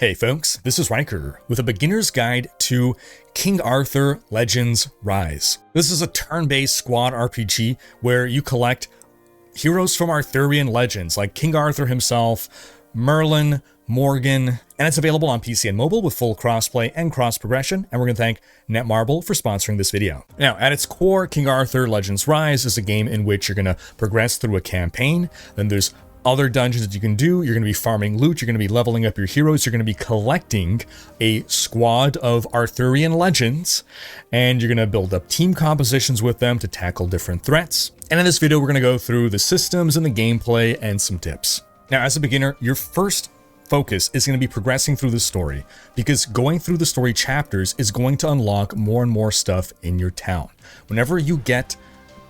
Hey folks, this is Riker with a beginner's guide to King Arthur Legends Rise. This is a turn-based squad RPG where you collect heroes from Arthurian legends like King Arthur himself, Merlin, Morgan, and it's available on PC and mobile with full crossplay and cross-progression, and we're going to thank Netmarble for sponsoring this video. Now, at its core, King Arthur Legends Rise is a game in which you're going to progress through a campaign, then there's other dungeons that you can do. You're going to be farming loot, you're going to be leveling up your heroes, you're going to be collecting a squad of Arthurian legends, and you're going to build up team compositions with them to tackle different threats. And in this video, we're going to go through the systems and the gameplay and some tips. Now, as a beginner, your first focus is going to be progressing through the story, because going through the story chapters is going to unlock more and more stuff in your town. Whenever you get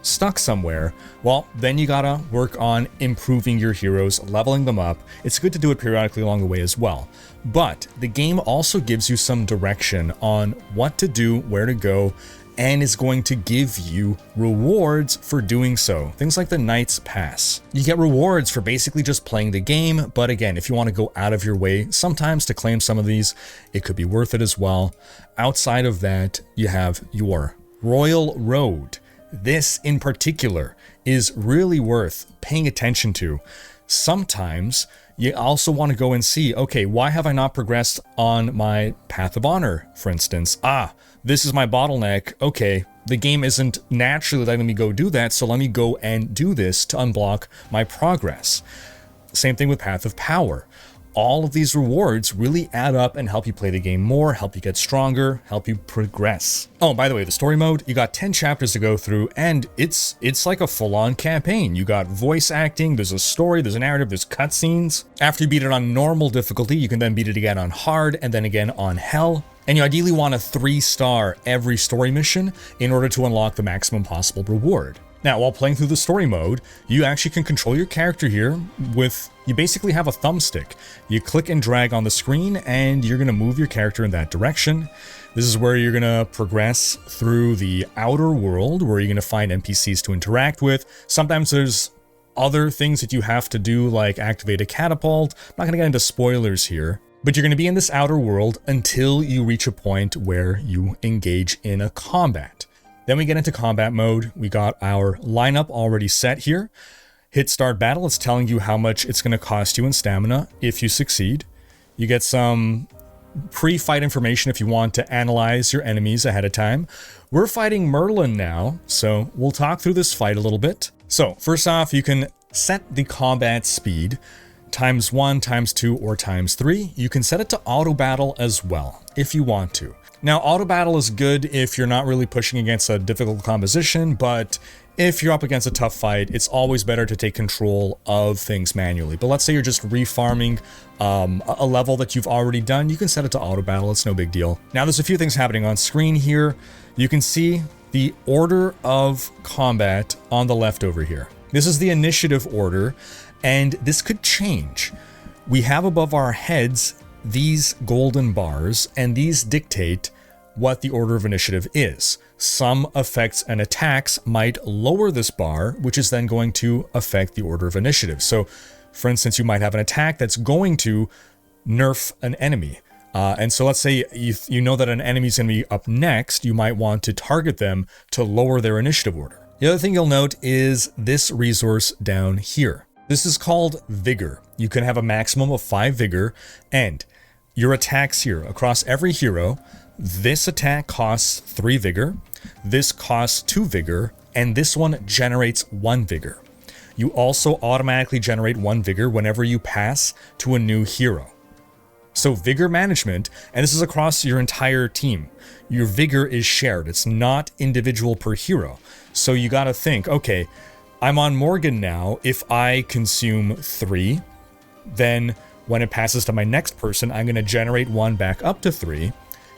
stuck somewhere, well, then you gotta work on improving your heroes, leveling them up. It's good to do it periodically along the way as well. But the game also gives you some direction on what to do, where to go, and is going to give you rewards for doing so. Things like the Knight's Pass. You get rewards for basically just playing the game, but again, if you want to go out of your way sometimes to claim some of these, it could be worth it as well. Outside of that, you have your Royal Road. This in particular is really worth paying attention to. Sometimes you also want to go and see, okay, why have I not progressed on my Path of Honor, for instance? This is my bottleneck. Okay, the game isn't naturally letting me go do that, so let me go and do this to unblock my progress. Same thing with Path of Power. All of these rewards really add up and help you play the game more, help you get stronger, help you progress. Oh, by the way, the story mode, you got 10 chapters to go through, and it's like a full-on campaign. You got voice acting, there's a story, there's a narrative, there's cutscenes. After you beat it on normal difficulty, you can then beat it again on hard, and then again on hell. And you ideally want a 3-star every story mission in order to unlock the maximum possible reward. Now, while playing through the story mode, you actually can control your character here with, you basically have a thumbstick. You click and drag on the screen and you're going to move your character in that direction. This is where you're going to progress through the outer world, where you're going to find NPCs to interact with. Sometimes there's other things that you have to do, like activate a catapult. I'm not going to get into spoilers here, but you're going to be in this outer world until you reach a point where you engage in a combat. Then we get into combat mode. We got our lineup already set here. Hit start battle. It's telling you how much it's going to cost you in stamina if you succeed. You get some pre-fight information if you want to analyze your enemies ahead of time. We're fighting Merlin now, so we'll talk through this fight a little bit. So first off, you can set the combat speed ×1, ×2, or ×3. You can set it to auto battle as well if you want to. Now, auto battle is good if you're not really pushing against a difficult composition, but if you're up against a tough fight, it's always better to take control of things manually. But let's say you're just refarming a level that you've already done, you can set it to auto battle, it's no big deal. Now, there's a few things happening on screen here. You can see the order of combat on the left over here. This is the initiative order, and this could change. We have above our heads these golden bars, and these dictate what the order of initiative is. Some effects and attacks might lower this bar, which is then going to affect the order of initiative. So, for instance, you might have an attack that's going to nerf an enemy. And so let's say you know that an enemy is going to be up next, you might want to target them to lower their initiative order. The other thing you'll note is this resource down here. This is called Vigor. You can have a maximum of 5 Vigor, and your attacks here across every hero, this attack costs 3 Vigor, this costs 2 Vigor, and this one generates 1 Vigor. You also automatically generate 1 Vigor whenever you pass to a new hero. So Vigor management, and this is across your entire team, your Vigor is shared. It's not individual per hero. So you gotta think, okay, I'm on Morgan now. If I consume 3, then when it passes to my next person, I'm going to generate 1 back up to 3.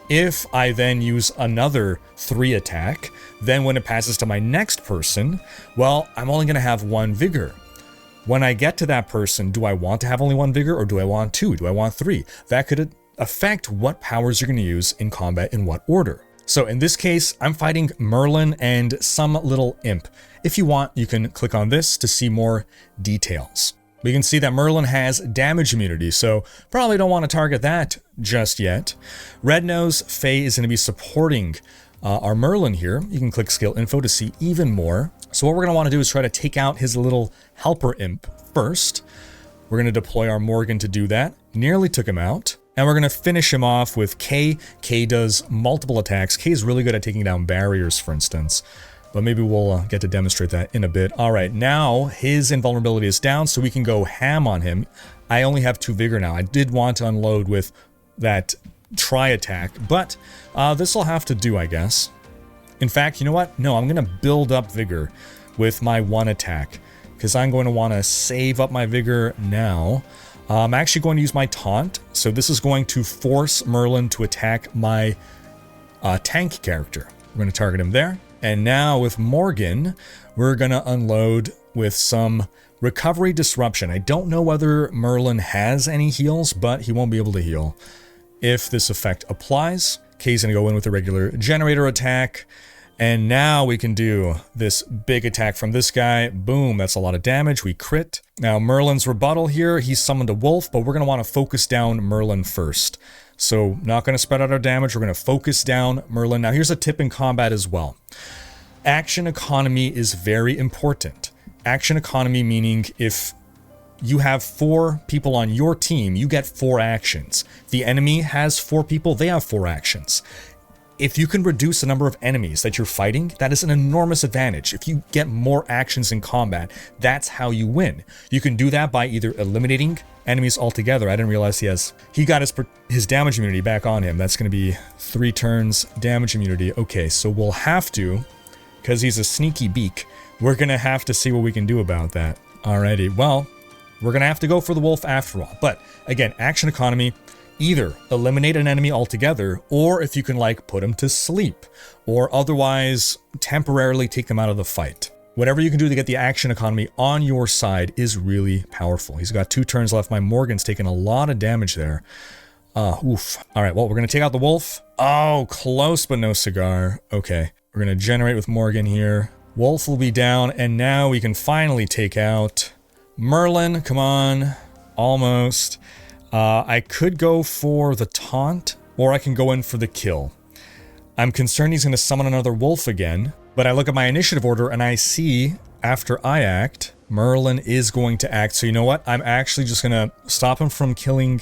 If I then use another 3 attack, then when it passes to my next person, well, I'm only going to have 1 Vigor. When I get to that person, do I want to have only 1 Vigor, or do I want 2? Do I want 3? That could affect what powers you're going to use in combat in what order. So in this case, I'm fighting Merlin and some little imp. If you want, you can click on this to see more details. We can see that Merlin has damage immunity, so probably don't want to target that just yet. Red Nose Faye is going to be supporting our Merlin here. You can click skill info to see even more. So what we're going to want to do is try to take out his little helper imp first. We're going to deploy our Morgan to do that. Nearly took him out. And we're going to finish him off with K. K does multiple attacks. K is really good at taking down barriers, for instance. But maybe we'll get to demonstrate that in a bit. All right, now his invulnerability is down, so we can go ham on him. I only have 2 vigor now. I did want to unload with that try attack, but this will have to do, I guess. In fact, you know what? No, I'm going to build up vigor with my 1 attack, because I'm going to want to save up my vigor now. I'm actually going to use my taunt, so this is going to force Merlin to attack my tank character. We're going to target him there. And now with Morgan, we're going to unload with some recovery disruption. I don't know whether Merlin has any heals, but he won't be able to heal if this effect applies. Kay's going to go in with a regular generator attack. And now we can do this big attack from this guy. Boom, that's a lot of damage. We crit. Now Merlin's rebuttal here, he's summoned a wolf, but we're going to want to focus down Merlin first. So not going to spread out our damage. We're going to focus down Merlin. Now here's a tip in combat as well. Action economy is very important. Action economy meaning if you have 4 people on your team, you get 4 actions. The enemy has 4 people, they have 4 actions. If you can reduce the number of enemies that you're fighting, that is an enormous advantage. If you get more actions in combat, that's how you win. You can do that by either eliminating enemies altogether. I didn't realize he got his damage immunity back on him. That's going to be 3 turns damage immunity. Okay, so we'll have to, because he's a sneaky beak, we're going to have to see what we can do about that. Alrighty, well, we're going to have to go for the wolf after all. But again, action economy, either eliminate an enemy altogether, or if you can like put them to sleep, or otherwise temporarily take them out of the fight. Whatever you can do to get the action economy on your side is really powerful. He's got 2 turns left. My Morgan's taken a lot of damage there. Oof. All right, well, we're going to take out the wolf. Oh, close, but no cigar. Okay, we're going to generate with Morgan here. Wolf will be down, and now we can finally take out Merlin. Come on, almost. I could go for the taunt, or I can go in for the kill. I'm concerned he's going to summon another wolf again, but I look at my initiative order and I see, after I act, Merlin is going to act. So you know what? I'm actually just going to stop him from killing.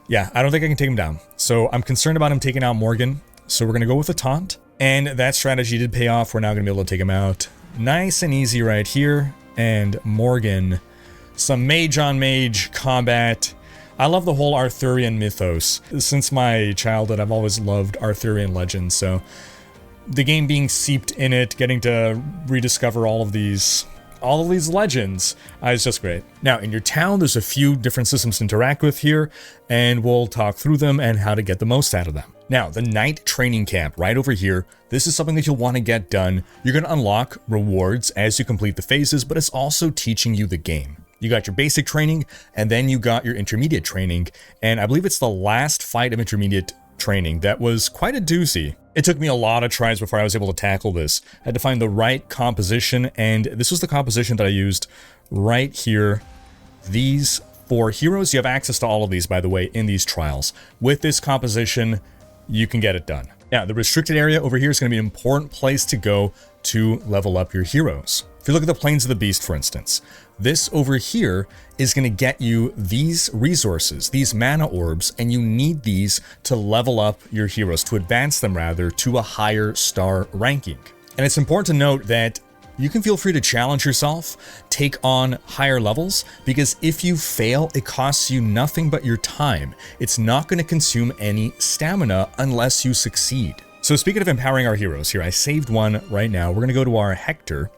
Yeah, I don't think I can take him down. So I'm concerned about him taking out Morgan. So we're going to go with the taunt. And that strategy did pay off. We're now going to be able to take him out. Nice and easy right here. And Morgan, some mage on mage combat. I love the whole Arcthorin mythos. Since my childhood, I've always loved Arcthorin legends, so the game being seeped in it, getting to rediscover all of these legends is just great. Now, in your town, there's a few different systems to interact with here, and we'll talk through them and how to get the most out of them. Now, the night training camp right over here, this is something that you'll want to get done. You're going to unlock rewards as you complete the phases, but it's also teaching you the game. You got your basic training, and then you got your intermediate training, and I believe it's the last fight of intermediate training that was quite a doozy. It took me a lot of tries before I was able to tackle this. I had to find the right composition, and this was the composition that I used right here. These 4 heroes, you have access to all of these, by the way, in these trials. With this composition, you can get it done. Now, the restricted area over here is going to be an important place to go to level up your heroes. If you look at the Plains of the Beast, for instance, this over here is going to get you these resources, these mana orbs, and you need these to level up your heroes, to advance them rather, to a higher star ranking. And it's important to note that you can feel free to challenge yourself, take on higher levels, because if you fail, it costs you nothing but your time. It's not going to consume any stamina unless you succeed. So speaking of empowering our heroes here, I saved one right now. We're going to go to our Hector,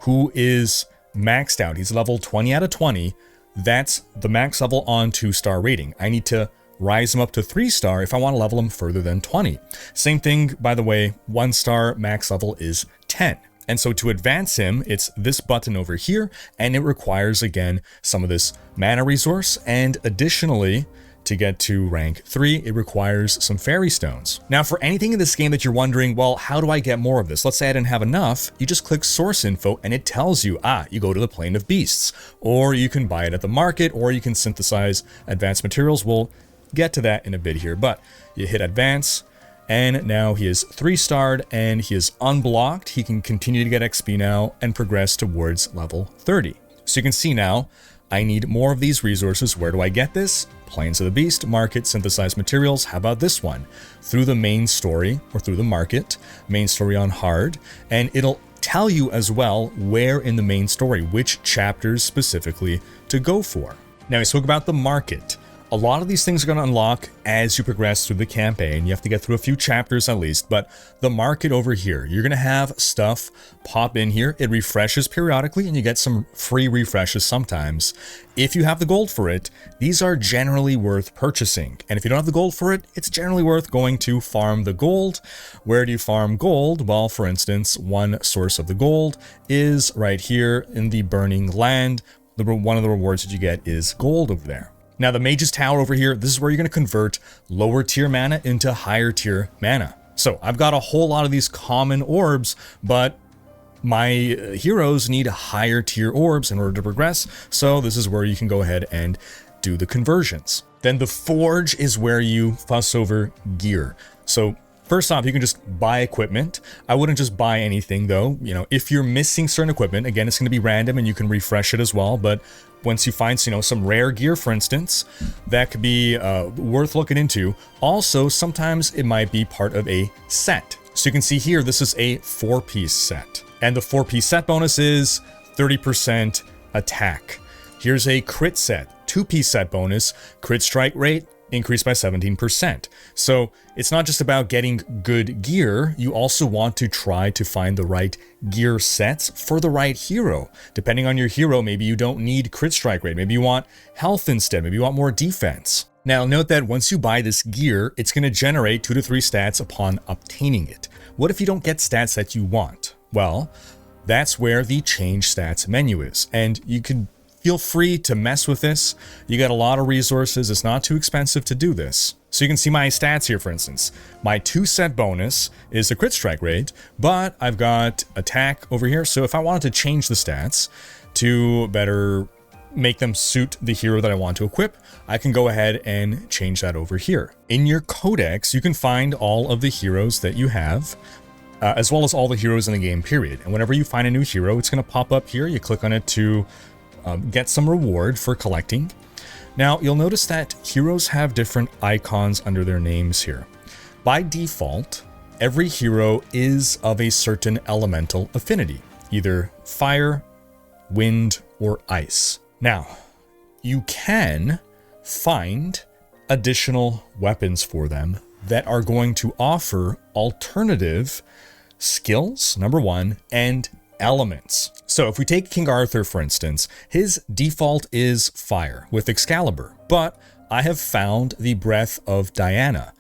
who is maxed out. He's level 20 out of 20. That's the max level on 2-star rating. I need to rise him up to 3-star if I want to level him further than 20. Same thing, by the way, 1-star max level is 10. And so to advance him, it's this button over here, and it requires, again, some of this mana resource, and additionally, to get to rank 3, it requires some fairy stones. Now, for anything in this game that you're wondering, well, how do I get more of this? Let's say I didn't have enough. You just click source info and it tells you, you go to the Plane of Beasts, or you can buy it at the market, or you can synthesize advanced materials. We'll get to that in a bit here, but you hit advance, and now he is 3-starred and he is unblocked. He can continue to get XP now and progress towards level 30. So you can see now, I need more of these resources. Where do I get this? Plains of the Beast, market, synthesized materials. How about this one? Through the main story, or through the market, main story on hard, and it'll tell you as well where in the main story, which chapters specifically to go for. Now, we spoke about the market. A lot of these things are going to unlock as you progress through the campaign. You have to get through a few chapters at least, but the market over here, you're going to have stuff pop in here. It refreshes periodically and you get some free refreshes sometimes. If you have the gold for it, these are generally worth purchasing. And if you don't have the gold for it, it's generally worth going to farm the gold. Where do you farm gold? Well, for instance, one source of the gold is right here in the Burning Land. One of the rewards that you get is gold over there. Now, the Mage's Tower over here, this is where you're going to convert lower tier mana into higher tier mana. So I've got a whole lot of these common orbs, but my heroes need higher tier orbs in order to progress. So this is where you can go ahead and do the conversions. Then the Forge is where you fuss over gear. So first off, you can just buy equipment. I wouldn't just buy anything though. You know, if you're missing certain equipment, again, it's going to be random and you can refresh it as well. But once you find, some rare gear, for instance, that could be worth looking into. Also, sometimes it might be part of a set. So you can see here, this is a 4-piece set. And the 4-piece set bonus is 30% attack. Here's a crit set, 2-piece set bonus, crit strike rate, increased by 17%. So it's not just about getting good gear, you also want to try to find the right gear sets for the right hero. Depending on your hero, maybe you don't need crit strike rate, maybe you want health instead, maybe you want more defense. Now note that once you buy this gear, it's going to generate 2 to 3 stats upon obtaining it. What if you don't get stats that you want? Well, that's where the change stats menu is, and you can feel free to mess with this. You got a lot of resources. It's not too expensive to do this. So you can see my stats here, for instance. My 2-set bonus is the crit strike rate, but I've got attack over here. So if I wanted to change the stats to better make them suit the hero that I want to equip, I can go ahead and change that over here. In your codex, you can find all of the heroes that you have, as well as all the heroes in the game, period. And whenever you find a new hero, it's going to pop up here. You click on it to get some reward for collecting. Now, you'll notice that heroes have different icons under their names here. By default, every hero is of a certain elemental affinity, either fire, wind, or ice. Now, you can find additional weapons for them that are going to offer alternative skills, number one, and elements. So if we take King Arthur, for instance, his default is fire with Excalibur, but I have found the Breath of Diana.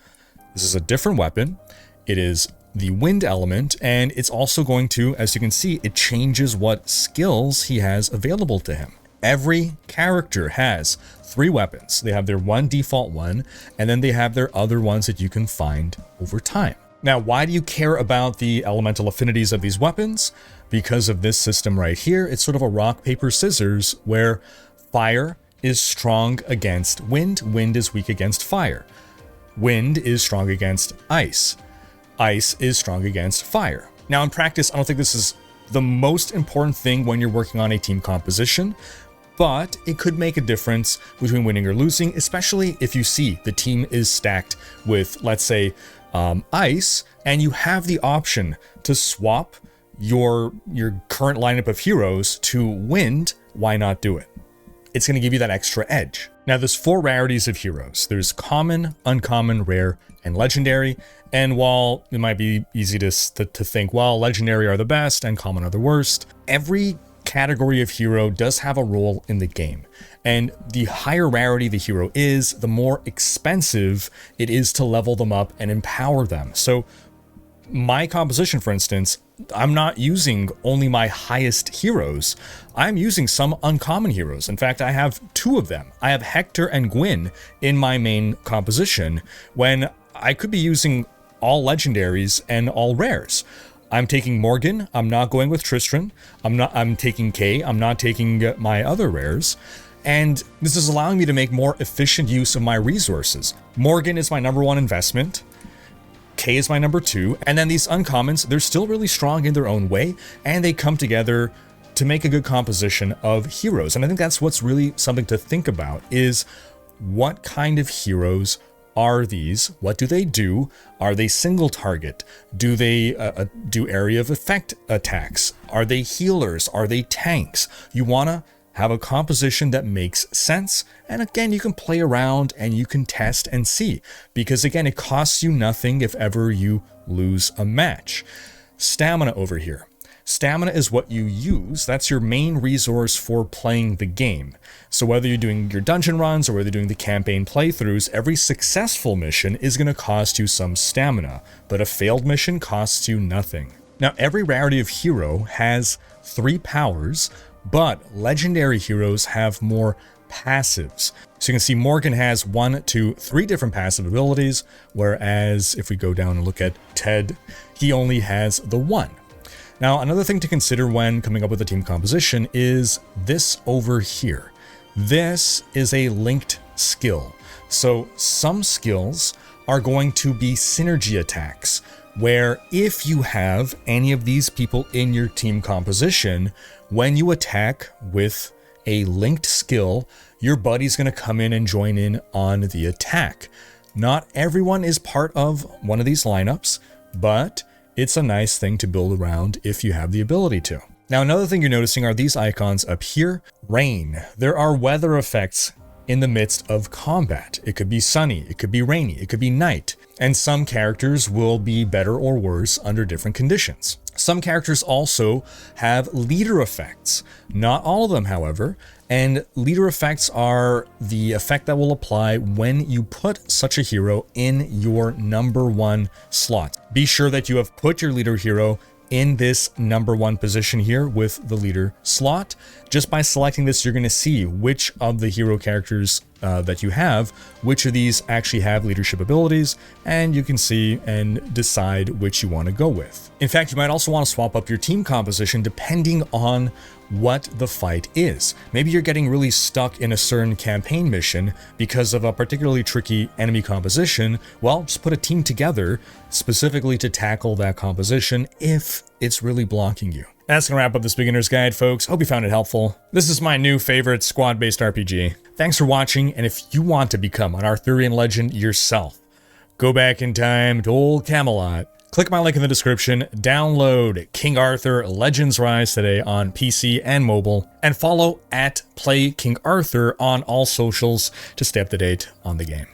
This is a different weapon. It is the wind element, and it's also going to, as you can see, it changes what skills he has available to him. Every character has 3 weapons. They have their one default one, and then they have their other ones that you can find over time. Now, why do you care about the elemental affinities of these weapons? Because of this system right here. It's sort of a rock, paper, scissors, where fire is strong against wind, wind is weak against fire. Wind is strong against ice. Ice is strong against fire. Now, in practice, I don't think this is the most important thing when you're working on a team composition, but it could make a difference between winning or losing, especially if you see the team is stacked with, let's say, ice, and you have the option to swap your current lineup of heroes to wind. Why not do it? It's going to give you that extra edge. Now, there's 4 rarities of heroes. There's common, uncommon, rare, and legendary. And while it might be easy to think, well, legendary are the best and common are the worst, every category of hero does have a role in the game. And the higher rarity the hero is, the more expensive it is to level them up and empower them. So my composition, for instance, I'm not using only my highest heroes. I'm using some uncommon heroes. In fact, I have 2 of them. I have Hector and Gwyn in my main composition when I could be using all legendaries and all rares. I'm taking Morgan. I'm not going with Tristan. I'm taking Kay. I'm not taking my other rares. And this is allowing me to make more efficient use of my resources. Morgan is my number 1 investment. K is my number 2, and then these uncommons, they're still really strong in their own way, and they come together to make a good composition of heroes. And I think that's what's really something to think about, is what kind of heroes are these? What do they do? Are they single target? Do they do area of effect attacks? Are they healers? Are they tanks? You want to have a composition that makes sense. And again, you can play around and you can test and see, because again, it costs you nothing if ever you lose a match. Stamina over here. Stamina is what you use. That's your main resource for playing the game. So whether you're doing your dungeon runs or whether you're doing the campaign playthroughs, every successful mission is going to cost you some stamina, but a failed mission costs you nothing. Now, every rarity of hero has 3 powers, but legendary heroes have more passives. So you can see Morgan has 1, 2, 3 different passive abilities, whereas if we go down and look at Ted, he only has the 1. Now, another thing to consider when coming up with a team composition is this over here. This is a linked skill. So some skills are going to be synergy attacks, where if you have any of these people in your team composition, when you attack with a linked skill, your buddy's going to come in and join in on the attack. Not everyone is part of one of these lineups, but it's a nice thing to build around if you have the ability to. Now, another thing you're noticing are these icons up here. Rain. There are weather effects in the midst of combat. It could be sunny, it could be rainy, it could be night, and some characters will be better or worse under different conditions. Some characters also have leader effects. Not all of them, however, and leader effects are the effect that will apply when you put such a hero in your number 1 slot. Be sure that you have put your leader hero in this number 1 position here with the leader slot. Just by selecting this, you're going to see which of the hero characters that you have, which of these actually have leadership abilities, and you can see and decide which you want to go with. In fact, you might also want to swap up your team composition depending on what the fight is. Maybe you're getting really stuck in a certain campaign mission because of a particularly tricky enemy composition. Well, just put a team together specifically to tackle that composition if it's really blocking you. That's gonna wrap up this beginner's guide, folks. Hope you found it helpful. This is my new favorite squad-based RPG. Thanks for watching, and if you want to become an Arcthorin legend yourself, go back in time to old Camelot. Click my link in the description, download King Arthur Legends Rise today on PC and mobile, and follow @PlayKingArthur on all socials to stay up to date on the game.